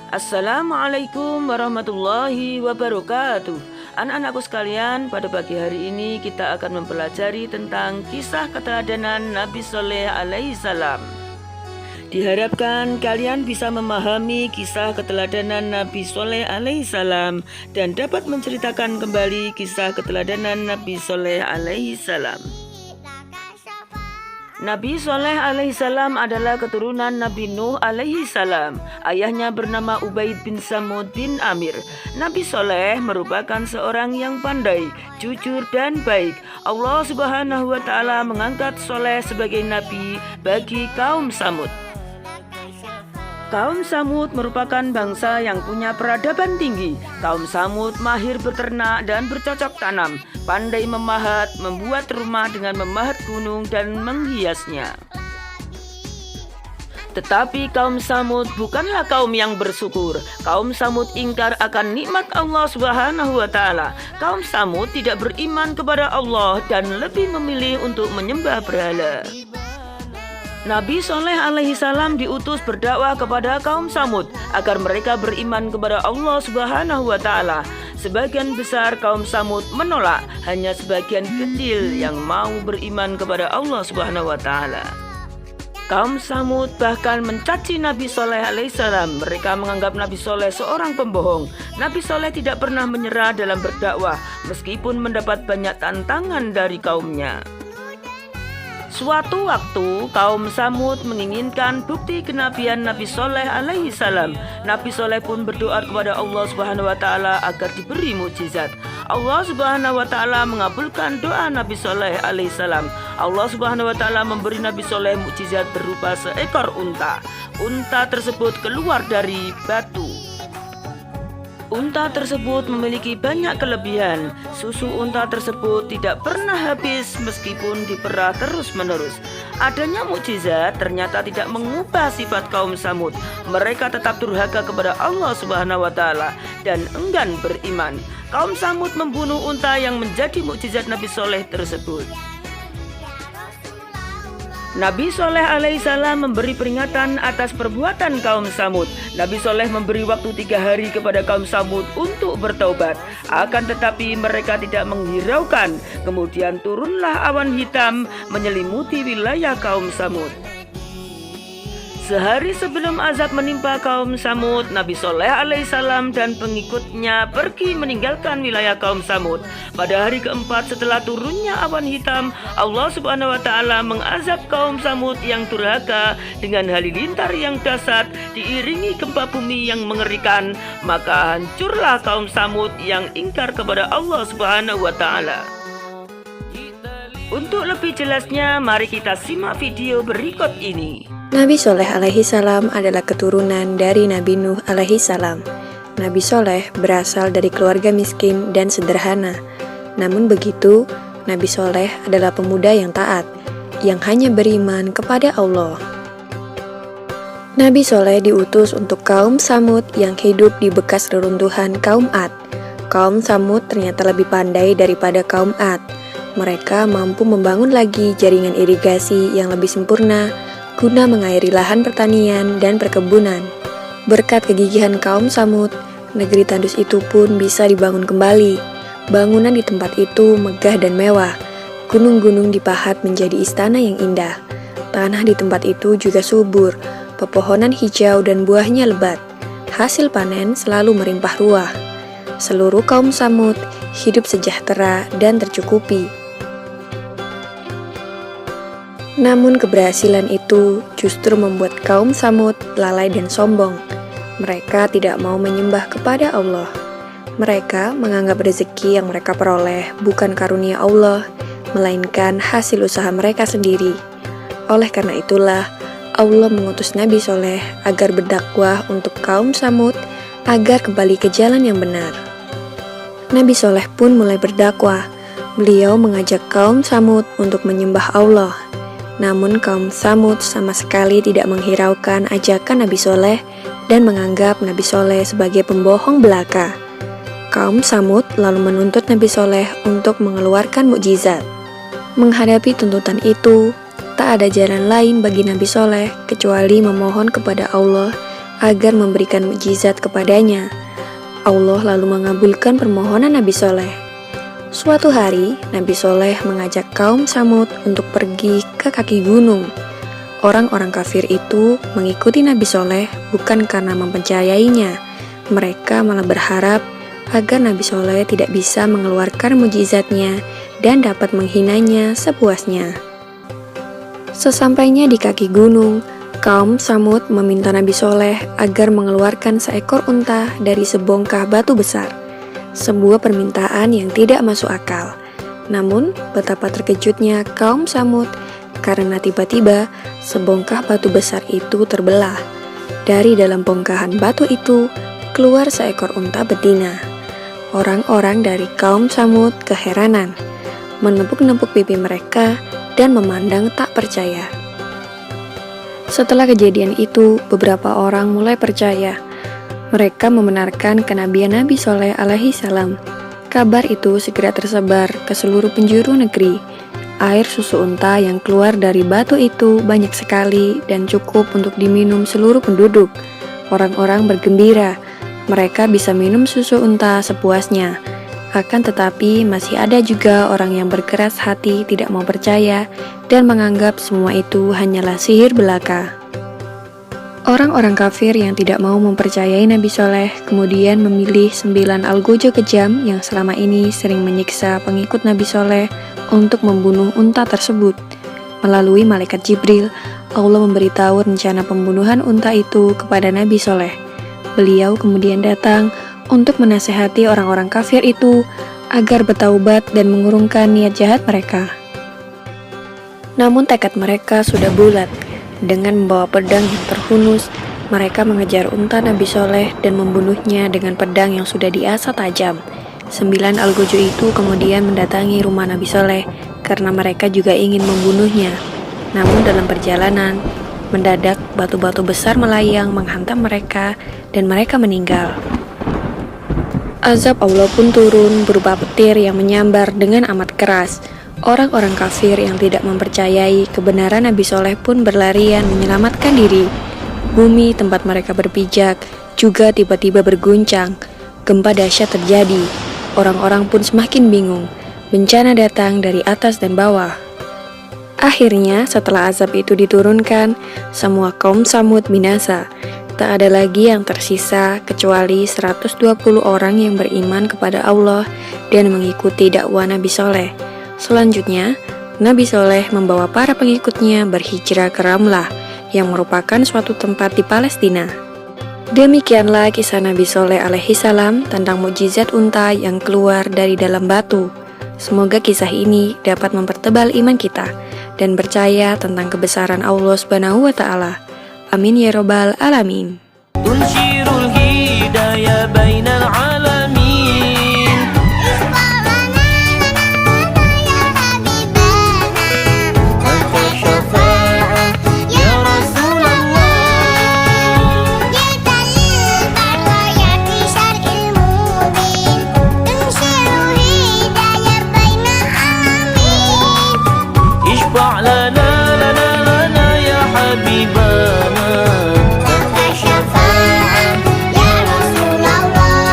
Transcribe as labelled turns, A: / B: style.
A: Assalamualaikum warahmatullahi wabarakatuh. Anak-anakku sekalian, pada pagi hari ini kita akan mempelajari tentang kisah keteladanan Nabi Shaleh alaihissalam. Diharapkan kalian bisa memahami kisah keteladanan Nabi Shaleh alaihissalam dan dapat menceritakan kembali kisah keteladanan Nabi Shaleh alaihissalam. Nabi Shaleh alaihissalam adalah keturunan Nabi Nuh alaihissalam. Ayahnya bernama Ubaid bin Samud bin Amir. Nabi Shaleh merupakan seorang yang pandai, jujur dan baik. Allah Subhanahu wa Ta'ala mengangkat Shaleh sebagai nabi bagi kaum Samud. Kaum Samud merupakan bangsa yang punya peradaban tinggi. Kaum Samud mahir beternak dan bercocok tanam, pandai memahat, membuat rumah dengan memahat gunung dan menghiasnya. Tetapi kaum Samud bukanlah kaum yang bersyukur. Kaum Samud ingkar akan nikmat Allah Subhanahu wa Ta'ala. Kaum Samud tidak beriman kepada Allah dan lebih memilih untuk menyembah berhala. Nabi Shaleh alaihissalam diutus berdakwah kepada kaum Samud agar mereka beriman kepada Allah Subhanahu wa Ta'ala. Sebagian besar kaum Samud menolak, hanya sebagian kecil yang mau beriman kepada Allah Subhanahu wa Ta'ala. Kaum Samud bahkan mencaci Nabi Shaleh alaihissalam. Mereka menganggap Nabi Shaleh seorang pembohong. Nabi Shaleh tidak pernah menyerah dalam berdakwah meskipun mendapat banyak tantangan dari kaumnya. Suatu waktu kaum Samud menginginkan bukti kenabian Nabi Shaleh alaihissalam. Nabi Shaleh pun berdoa kepada Allah Subhanahu wa Ta'ala agar diberi mukjizat. Allah Subhanahu wa Ta'ala mengabulkan doa Nabi Shaleh alaihissalam. Allah Subhanahu wa Ta'ala memberi Nabi Shaleh mukjizat berupa seekor unta. Unta tersebut keluar dari batu. Unta tersebut memiliki banyak kelebihan. Susu unta tersebut tidak pernah habis meskipun diperah terus-menerus. Adanya mukjizat ternyata tidak mengubah sifat kaum Samud. Mereka tetap durhaka kepada Allah Subhanahu wa Ta'ala dan enggan beriman. Kaum Samud membunuh unta yang menjadi mukjizat Nabi Shaleh tersebut. Nabi Shaleh alaihissalam memberi peringatan atas perbuatan kaum Samud. Nabi Shaleh memberi waktu 3 hari kepada kaum Samud untuk bertaubat. Akan tetapi mereka tidak menghiraukan. Kemudian turunlah awan hitam menyelimuti wilayah kaum Samud. Sehari sebelum azab menimpa kaum Samud, Nabi Shaleh alaihissalam dan pengikutnya pergi meninggalkan wilayah kaum Samud. Pada hari keempat setelah turunnya awan hitam, Allah Subhanahu wa Ta'ala mengazab kaum Samud yang durhaka dengan halilintar yang dahsyat diiringi gempa bumi yang mengerikan. Maka hancurlah kaum Samud yang ingkar kepada Allah Subhanahu wa Ta'ala. Untuk lebih jelasnya, mari kita simak video berikut ini.
B: Nabi Shaleh alaihissalam adalah keturunan dari Nabi Nuh alaihissalam. Nabi Shaleh berasal dari keluarga miskin dan sederhana. Namun begitu, Nabi Shaleh adalah pemuda yang taat, yang hanya beriman kepada Allah. Nabi Shaleh diutus untuk kaum Samud yang hidup di bekas reruntuhan kaum Ad. Kaum Samud ternyata lebih pandai daripada kaum Ad. Mereka mampu membangun lagi jaringan irigasi yang lebih sempurna guna mengairi lahan pertanian dan perkebunan. Berkat kegigihan kaum Samud, negeri tandus itu pun bisa dibangun kembali. Bangunan di tempat itu megah dan mewah. Gunung-gunung dipahat menjadi istana yang indah. Tanah di tempat itu juga subur, pepohonan hijau dan buahnya lebat. Hasil panen selalu melimpah ruah. Seluruh kaum Samud hidup sejahtera dan tercukupi. Namun keberhasilan itu justru membuat kaum Samud lalai dan sombong. Mereka tidak mau menyembah kepada Allah. Mereka menganggap rezeki yang mereka peroleh bukan karunia Allah, melainkan hasil usaha mereka sendiri. Oleh karena itulah, Allah mengutus Nabi Shaleh agar berdakwah untuk kaum Samud agar kembali ke jalan yang benar. Nabi Shaleh pun mulai berdakwah. Beliau mengajak kaum Samud untuk menyembah Allah. Namun kaum Samud sama sekali tidak menghiraukan ajakan Nabi Shaleh dan menganggap Nabi Shaleh sebagai pembohong belaka. Kaum Samud lalu menuntut Nabi Shaleh untuk mengeluarkan mukjizat. Menghadapi tuntutan itu, tak ada jalan lain bagi Nabi Shaleh kecuali memohon kepada Allah agar memberikan mukjizat kepadanya. Allah lalu mengabulkan permohonan Nabi Soleh. Suatu hari, Nabi Soleh mengajak kaum Samud untuk pergi ke kaki gunung. Orang-orang kafir itu mengikuti Nabi Soleh bukan karena mempercayainya. Mereka malah berharap agar Nabi Soleh tidak bisa mengeluarkan mukjizatnya dan dapat menghinanya sepuasnya. Sesampainya di kaki gunung, kaum Samud meminta Nabi Soleh agar mengeluarkan seekor unta dari sebongkah batu besar. Sebuah permintaan yang tidak masuk akal. Namun, betapa terkejutnya kaum Samud karena tiba-tiba sebongkah batu besar itu terbelah. Dari dalam bongkahan batu itu keluar seekor unta betina. Orang-orang dari kaum Samud keheranan, menepuk-nepuk pipi mereka dan memandang tak percaya. Setelah kejadian itu, beberapa orang mulai percaya. Mereka membenarkan kenabian Nabi Soleh alaihi salam. Kabar itu segera tersebar ke seluruh penjuru negeri. Air susu unta yang keluar dari batu itu banyak sekali dan cukup untuk diminum seluruh penduduk. Orang-orang bergembira, mereka bisa minum susu unta sepuasnya. Akan tetapi masih ada juga orang yang berkeras hati tidak mau percaya dan menganggap semua itu hanyalah sihir belaka. Orang-orang kafir yang tidak mau mempercayai Nabi Soleh kemudian memilih 9 algojo kejam yang selama ini sering menyiksa pengikut Nabi Soleh untuk membunuh unta tersebut. Melalui malaikat Jibril, Allah memberitahu rencana pembunuhan unta itu kepada Nabi Soleh. Beliau kemudian datang untuk menasihati orang-orang kafir itu agar bertaubat dan mengurungkan niat jahat mereka. Namun tekad mereka sudah bulat. Dengan membawa pedang yang terhunus, mereka mengejar unta Nabi Soleh dan membunuhnya dengan pedang yang sudah diasah tajam. 9 algojo itu kemudian mendatangi rumah Nabi Soleh karena mereka juga ingin membunuhnya. Namun dalam perjalanan, mendadak batu-batu besar melayang menghantam mereka dan mereka meninggal. Azab Allah pun turun berupa petir yang menyambar dengan amat keras. Orang-orang kafir yang tidak mempercayai kebenaran Nabi Soleh pun berlarian menyelamatkan diri. Bumi tempat mereka berpijak juga tiba-tiba berguncang. Gempa dahsyat terjadi. Orang-orang pun semakin bingung. Bencana datang dari atas dan bawah. Akhirnya setelah azab itu diturunkan, semua kaum Samud binasa. Tak ada lagi yang tersisa kecuali 120 orang yang beriman kepada Allah dan mengikuti dakwah Nabi Soleh. Selanjutnya, Nabi Soleh membawa para pengikutnya berhijrah ke Ramlah yang merupakan suatu tempat di Palestina. Demikianlah kisah Nabi Soleh alaihi salam tentang mukjizat unta yang keluar dari dalam batu. Semoga kisah ini dapat mempertebal iman kita dan percaya tentang kebesaran Allah Subhanahu wa Ta'ala. Amin ya robbal alamin.
A: Tunshirul hidayah bainal alamin. Anta syafa'ah ya Rasulullah.
C: Kita lil'ayati syar'il mubin. Tunshirul hidayah bainal alamin.
A: Ishfa' lana ya Habibah.